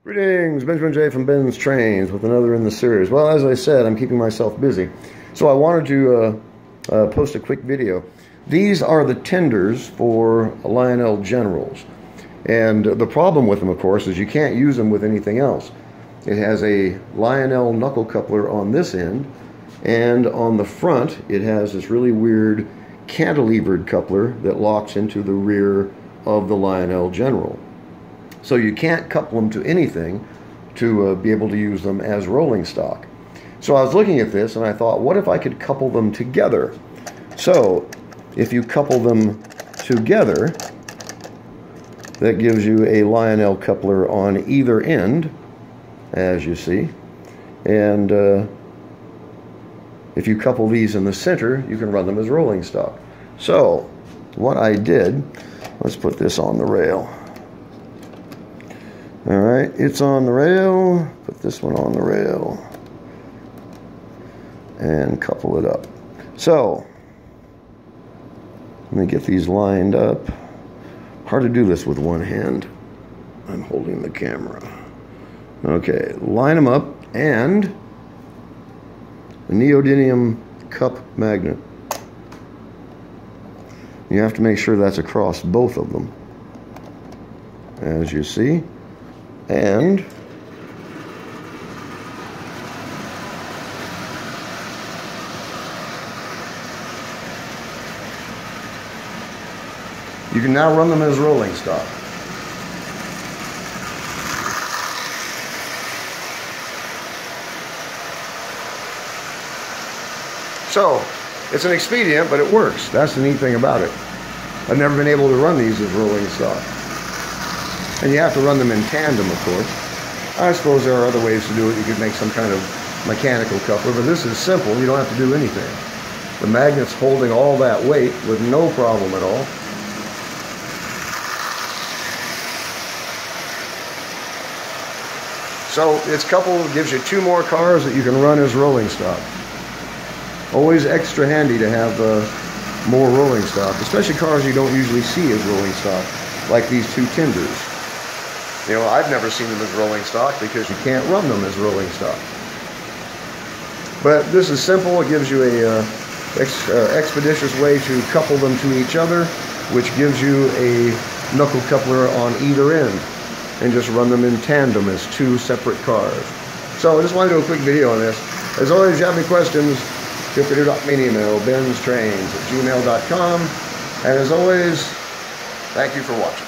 Greetings, Benjamin J from BENZTRAINZ with another in the series. Well, as I said, I'm keeping myself busy. So I wanted to post a quick video. These are the tenders for Lionel Generals. And the problem with them, of course, is you can't use them with anything else. It has a Lionel knuckle coupler on this end, and on the front it has this really weird cantilevered coupler that locks into the rear of the Lionel General. So you can't couple them to anything to be able to use them as rolling stock. So I was looking at this and I thought, what if I could couple them together? So if you couple them together, that gives you a Lionel coupler on either end, as you see. And if you couple these in the center, you can run them as rolling stock. So what I did, let's put this on the rail. All right, it's on the rail. Put this one on the rail and couple it up. So let me get these lined up. Hard to do this with one hand. I'm holding the camera. Okay, line them up, and the neodymium cup magnet. You have to make sure that's across both of them, as you see. And you can now run them as rolling stock. So it's an expedient, but it works. That's the neat thing about it. I've never been able to run these as rolling stock. And you have to run them in tandem, of course. I suppose there are other ways to do it. You could make some kind of mechanical coupler, but this is simple. You don't have to do anything. The magnet's holding all that weight with no problem at all. So it's coupled, gives you two more cars that you can run as rolling stock. Always extra handy to have more rolling stock, especially cars you don't usually see as rolling stock, like these two tenders. You know, I've never seen them as rolling stock because you can't run them as rolling stock. But this is simple. It gives you a expeditious way to couple them to each other, which gives you a knuckle coupler on either end, and just run them in tandem as two separate cars. So I just wanted to do a quick video on this. As always, if you have any questions, feel free to drop me an email, BENZTRAINZ@gmail.com. And as always, thank you for watching.